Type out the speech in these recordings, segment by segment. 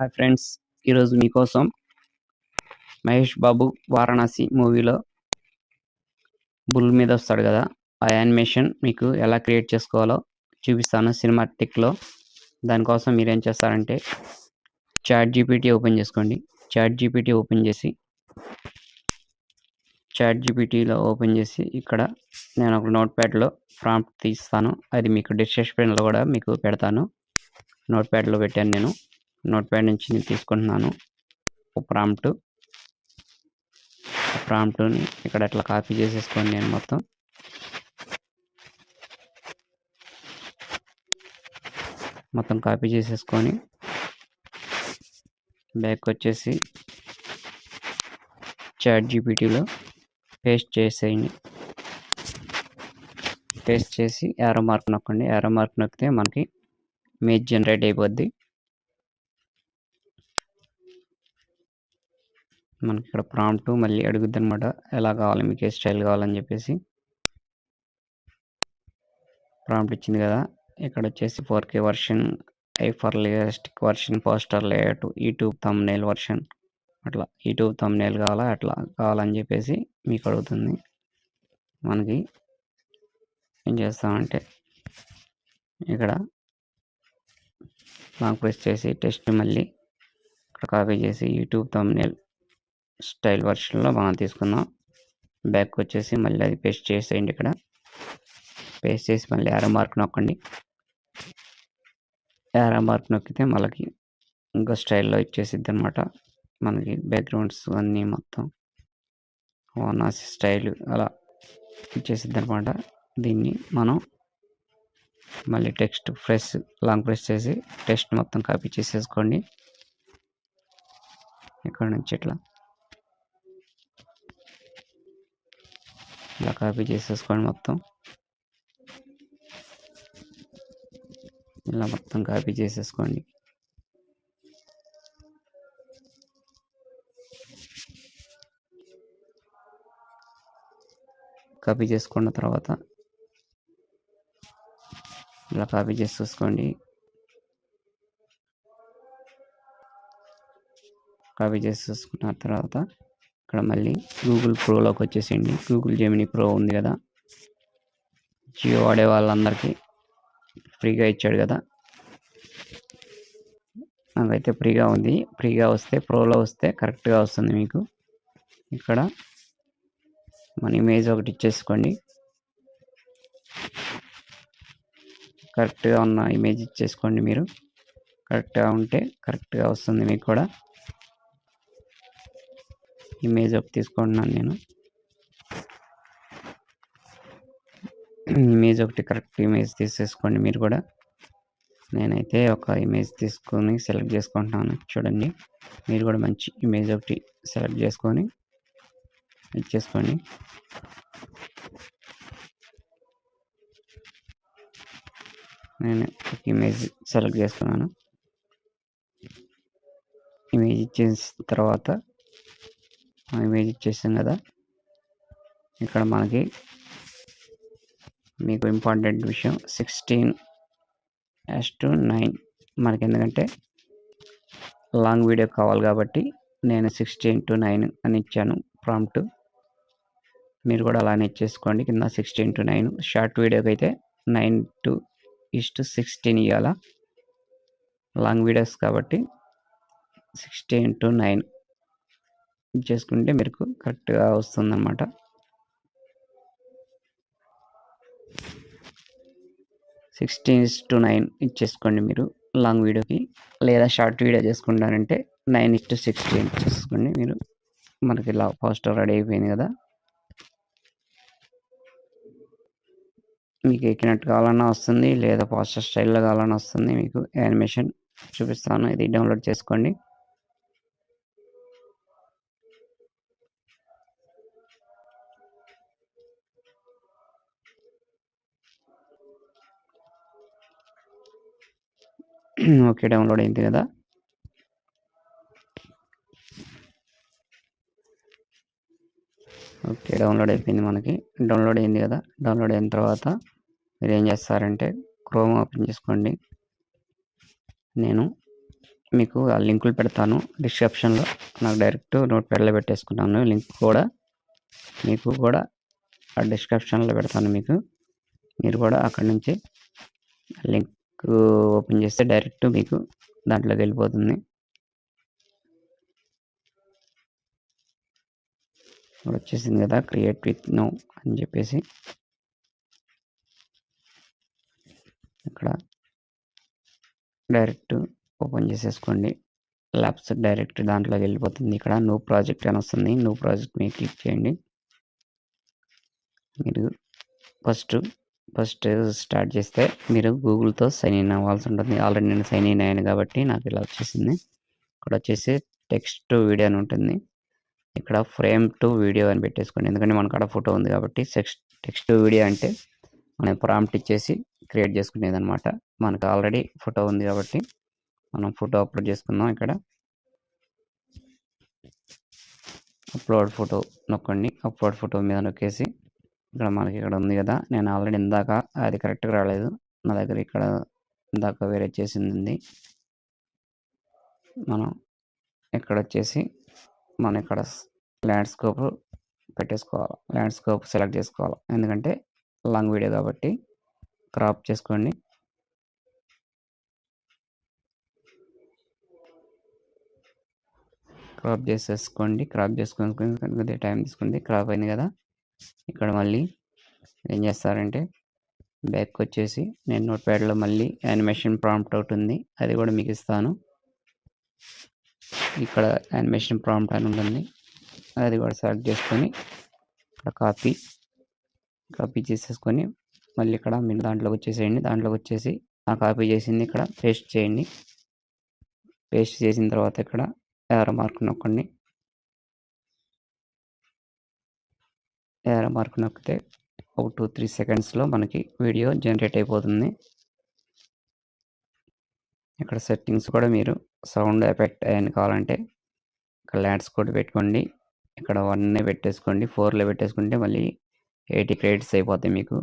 Hi friends, ఈరోజు మీకోసం మహేష్ బాబు 'వారణాసి' మూవీలో బుల్ మీద వస్తాడు కదా, ఆ యానిమేషన్ మీకు ఎలా క్రియేట్ చేసుకోవాలో చూపిస్తాను సినిమాటిక్లో. దానికోసం మీరేం చేస్తారంటే చాట్ జీపీటీ ఓపెన్ చేసుకోండి. చాట్ జీపీటీ ఓపెన్ చేసి ఇక్కడ నేను ఒక నోట్ ప్యాడ్లో ప్రాంప్ట్ తీస్తాను. అది మీకు డిస్క్రిప్షన్లో కూడా మీకు పెడతాను. నోట్ ప్యాడ్లో పెట్టాను. నేను నోట్ ప్యాడ్ నుంచి తీసుకుంటున్నాను ఒక ప్రాంప్ట్ని ఇక్కడ అట్లా కాపీ చేసేసుకోండి. నేను మొత్తం కాపీ చేసేసుకొని బ్యాక్ వచ్చేసి చాట్ జీపీటీలో పేస్ట్ చేసేయండి. పేస్ట్ చేసి యారో మార్క్ నొక్కండి. యారో మార్క్ నొక్కితే మనకి ఇమేజ్ జనరేట్ అయిపోద్ది. మనకి ఇక్కడ ప్రాంప్ట్ మళ్ళీ అడుగుద్ది అనమాట, ఎలా కావాలి మీకు, ఏ స్టైల్ కావాలని చెప్పేసి. ప్రాంప్ట్ ఇచ్చింది కదా, ఇక్కడ వచ్చేసి 4K version, hyper realistic version, poster layout, YouTube thumbnail version, అట్లా యూట్యూబ్ థంబ్నెయిల్ అట్లా కావాలని చెప్పేసి మీకు అడుగుతుంది. మనకి ఏం చేస్తామంటే ఇక్కడ లాంగ్ ప్రెస్ చేసి టెస్ట్ మళ్ళీ ఇక్కడ కాపీ చేసి యూట్యూబ్ థంబ్నెయిల్ స్టైల్ వర్షన్లో మనం తీసుకుందాం. బ్యాక్ వచ్చేసి మళ్ళీ అది పేస్ట్ చేసేయండి. ఇక్కడ పేస్ట్ చేసి మళ్ళీ యారో మార్క్ నొక్కండి. యారో మార్క్ నొక్కితే మనకి ఇంకా స్టైల్లో ఇచ్చేసిద్ది అనమాట. మనకి బ్యాక్గ్రౌండ్స్ అన్నీ మొత్తం వారణాసి స్టైల్ అలా ఇచ్చేసిద్ది అనమాట. దీన్ని మనం మళ్ళీ టెక్స్ట్ లాంగ్ ప్రెస్ చేసి టెక్స్ట్ మొత్తం కాపీ చేసేసుకోండి. ఇక్కడ నుంచి ఇలా కాపీ చేసేసుకోండి. ఇలా మొత్తం కాపీ చేసేసుకోండి. కాపీ చేసుకున్న తర్వాత ఇలా కాపీ చేసేసుకోండి. కాపీ చేసేసుకున్న తర్వాత ఇక్కడ మళ్ళీ గూగుల్ ప్రోలోకి వచ్చేసేయండి. గూగుల్ జెమినీ ప్రో ఉంది కదా, జియో వాడే వాళ్ళందరికీ ఫ్రీగా ఇచ్చాడు కదా, నాకైతే ఫ్రీగా ఉంది. ఫ్రీగా వస్తే ప్రోలో వస్తే కరెక్ట్గా వస్తుంది మీకు. ఇక్కడ మన ఇమేజ్ ఒకటి ఇచ్చేసుకోండి. కరెక్ట్గా ఉన్న ఇమేజ్ ఇచ్చేసుకోండి. మీరు కరెక్ట్గా ఉంటే కరెక్ట్గా వస్తుంది మీకు కూడా. ఇమేజ్ ఒకటి తీసుకుంటున్నాను నేను. ఇమేజ్ ఒకటి కరెక్ట్ ఇమేజ్ తీసేసుకోండి మీరు కూడా. నేనైతే ఒక ఇమేజ్ తీసుకొని సెలెక్ట్ చేసుకుంటున్నాను. చూడండి, మీరు కూడా మంచి ఇమేజ్ ఒకటి సెలెక్ట్ చేసుకొని ఇచ్చేసుకోండి. నేను ఒక ఇమేజ్ సెలెక్ట్ చేసుకున్నాను. ఇమేజ్ ఇచ్చేసిన తర్వాత ఇమేజ్ ఇచ్చేసాం కదా, ఇక్కడ మీకు ఇంపార్టెంట్ విషయం 16:9 మనకి, ఎందుకంటే లాంగ్ వీడియో కావాలి కాబట్టి నేను 16:9 అని ఇచ్చాను ప్రాంప్ట్. మీరు కూడా అలానే ఇచ్చేసుకోండి. కింద 16:9. షార్ట్ వీడియోకి అయితే 9:16 ఇవ్వాల. లాంగ్ వీడియోస్ కాబట్టి 16:9 ఇచ్చేసుకుంటే మీకు కరెక్ట్గా వస్తుందన్నమాట. <9 ఇచ్చేసుకోండి మీరు లాంగ్ వీడియోకి. లేదా షార్ట్ వీడియో చేసుకుంటారంటే 9:16 ఇచ్చేసుకోండి మీరు. మనకి ఇలా పోస్టర్ రెడీ అయిపోయింది కదా. మీకు ఎక్కినట్టు కావాలన్నా వస్తుంది, లేదా పోస్టర్ స్టైల్లో కావాలన్నా వస్తుంది. మీకు యానిమేషన్ చూపిస్తాను, ఇది డౌన్లోడ్ చేసుకోండి. ఓకే, డౌన్లోడ్ అయింది కదా. ఓకే, డౌన్లోడ్ అయిపోయింది. మనకి డౌన్లోడ్ అయింది కదా. డౌన్లోడ్ అయిన తర్వాత మీరు ఏం చేస్తారంటే క్రోమ్ ఓపెన్ చేసుకోండి. నేను మీకు ఆ లింకులు పెడతాను డిస్క్రిప్షన్లో. నాకు డైరెక్ట్ నోట్‌ప్యాడ్‌లో పెట్టేసుకున్నాను. లింక్ కూడా మీకు కూడా ఆ డిస్క్రిప్షన్లో పెడతాను మీకు. మీరు కూడా అక్కడి నుంచి లింక్ ఓపెన్ చేస్తే డైరెక్ట్ మీకు దాంట్లోకి వెళ్ళిపోతుంది. ఇప్పుడు వచ్చేసింది కదా క్రియేట్ విత్ నౌ అని చెప్పేసి ఇక్కడ డైరెక్ట్ ఓపెన్ చేసేసుకోండి. ల్యాబ్స్ డైరెక్ట్ దాంట్లోకి వెళ్ళిపోతుంది. ఇక్కడ న్యూ ప్రాజెక్ట్ అని వస్తుంది. న్యూ ప్రాజెక్ట్ మీద క్లిక్ చేయండి. మీరు ఫస్ట్ స్టార్ట్ చేస్తే మీరు గూగుల్తో సైన్ ఇన్ అవ్వాల్సి ఉంటుంది. ఆల్రెడీ నేను సైన్ ఇన్ అయ్యాను కాబట్టి నాకు ఇలా వచ్చేసింది. ఇక్కడ వచ్చేసి టెక్స్ట్ వీడియో అని ఉంటుంది. ఇక్కడ ఫ్రేమ్ టు వీడియో అని పెట్టేసుకోండి. ఎందుకంటే మన కాడ ఫోటో ఉంది కాబట్టి టెక్స్ట్ టు వీడియో అంటే మనం ప్రాంప్ట్ ఇచ్చేసి క్రియేట్ చేసుకునేది అనమాట. మనకు ఆల్రెడీ ఫోటో ఉంది కాబట్టి మనం ఫోటో అప్లోడ్ చేసుకుందాం. ఇక్కడ అప్లోడ్ ఫోటో నొక్కండి. అప్లోడ్ ఫోటో మీద నొక్కేసి ఇక్కడ మనకి ఇక్కడ ఉంది కదా, నేను ఆల్రెడీ ఇందాక అది కరెక్ట్గా రాలేదు నా దగ్గర. ఇక్కడ ఇందాక వేరే చేసింది. మనం ఇక్కడ వచ్చేసి మనం ఇక్కడ ల్యాండ్స్కేప్ పెట్టేసుకోవాలి. ల్యాండ్స్కేప్ సెలెక్ట్ చేసుకోవాలి. ఎందుకంటే లాంగ్ వీడియో కాబట్టి క్రాప్ చేసుకోండి. క్రాప్ చేసేసుకోండి. క్రాప్ చేసుకొని కొద్దిగా టైం తీసుకోండి. క్రాప్ అయింది కదా, ఇక్కడ మళ్ళీ ఏం చేస్తారంటే బ్యాక్ వచ్చేసి నేను నోట్‌ప్యాడ్‌లో మళ్ళీ యానిమేషన్ ప్రాంప్ట్ ఒకటి ఉంది, అది కూడా మీకు ఇస్తాను. ఇక్కడ యానిమేషన్ ప్రాంప్ట్ అని ఉంటుంది, అది కూడా సెలెక్ట్ చేసుకొని ఇక్కడ కాపీ చేసేసుకొని మళ్ళీ ఇక్కడ మీరు దాంట్లోకి వచ్చేసేయండి. దాంట్లోకి వచ్చేసి ఆ కాపీ చేసింది ఇక్కడ పేస్ట్ చేయండి. పేస్ట్ చేసిన తర్వాత ఇక్కడ యారో మార్క్ నొక్కండి. యారో మార్క్ నొక్కితే 1 to 3 సెకండ్స్లో మనకి వీడియో జనరేట్ అయిపోతుంది. ఇక్కడ సెట్టింగ్స్ కూడా మీరు సౌండ్ ఎఫెక్ట్ అని కావాలంటే ఇక్కడ ల్యాండ్స్ కూడా పెట్టుకోండి. ఇక్కడ 1 పెట్టేసుకోండి. 4లో పెట్టేసుకుంటే మళ్ళీ 80 క్రెడిట్స్ అయిపోతాయి మీకు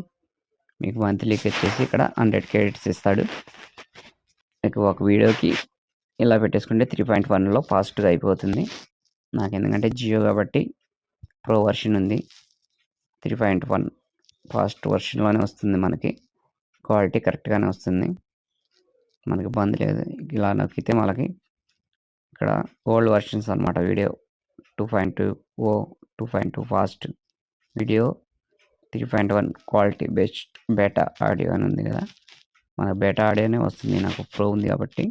మంత్లీకి వచ్చేసి ఇక్కడ 100 క్రెడిట్స్ ఇస్తాడు. మీకు ఒక వీడియోకి ఇలా పెట్టేసుకుంటే 3.1లో ఫాస్ట్గా అయిపోతుంది. నాకు ఎందుకంటే జియో కాబట్టి ప్రో వర్షన్ ఉంది. 3.1 ఫాస్ట్ వర్షన్లోనే వస్తుంది. మనకి క్వాలిటీ కరెక్ట్గానే వస్తుంది, మనకి ఇబ్బంది లేదు. ఇలా నొక్కితే మనకి ఇక్కడ ఓల్డ్ వర్షన్స్ అనమాట. Video 2.2 fast, video 3.1 quality best, beta audio అని ఉంది కదా, మన బేటా ఆడియోనే వస్తుంది. నాకు ప్రో ఉంది కాబట్టి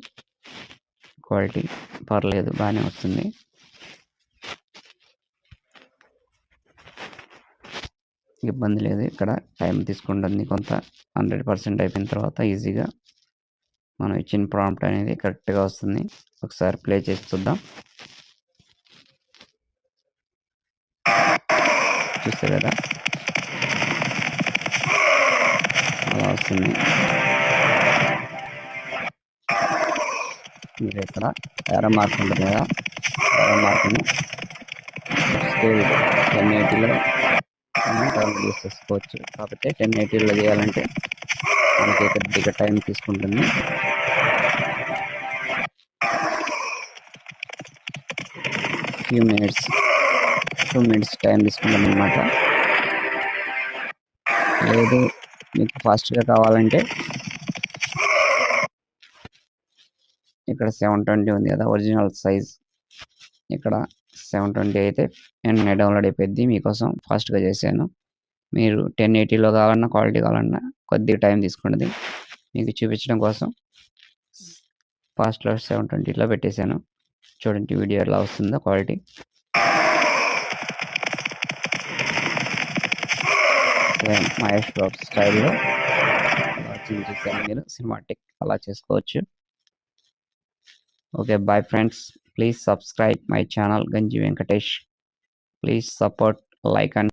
క్వాలిటీ పర్లేదు, బాగానే వస్తుంది. ఇబ్బంది లేదు. ఇక్కడ టైం తీసుకుంటుంది కొంత. 100% అయిపోయిన తర్వాత ఈజీగా మనం ఇచ్చిన ప్రాంప్ట్ అనేది కరెక్ట్గా వస్తుంది. ఒకసారి ప్లే చేసి చూద్దాం. చూస్తే కదా అలా వస్తుంది. మీరు ఇక్కడ యారో మార్క్ ఉంటుంది కదా, యారో మార్క్ని స్కేల్ 1080లో డౌన్లోడ్ చేసేసుకోవచ్చు. కాకపోతే 1080లో చేయాలంటే మనకి కొద్దిగా టైం తీసుకుంటుంది. ఫ్యూ మినిట్స్ 2 minutes టైం తీసుకుంటాం అనమాట. లేదు మీకు ఫాస్ట్గా కావాలంటే ఇక్కడ 720 ఉంది కదా ఒరిజినల్ సైజ్, ఇక్కడ 720 అయితే వెంటనే డౌన్లోడ్ అయిపోద్ది. మీకోసం ఫాస్ట్గా చేశాను. మీరు 1080లో కావాలన్నా క్వాలిటీ కావాలన్నా కొద్దిగా టైం తీసుకుంటుంది. మీకు చూపించడం కోసం ఫాస్ట్లో 720లో పెట్టేశాను. చూడండి వీడియో ఎలా వస్తుందో క్వాలిటీ. మహేష్ బాబు స్టైల్లో చేశాను. మీరు సినిమాటిక్ అలా చేసుకోవచ్చు. Okay, bye friends. Please subscribe my channel Ganji Venkatesh. Please support, like and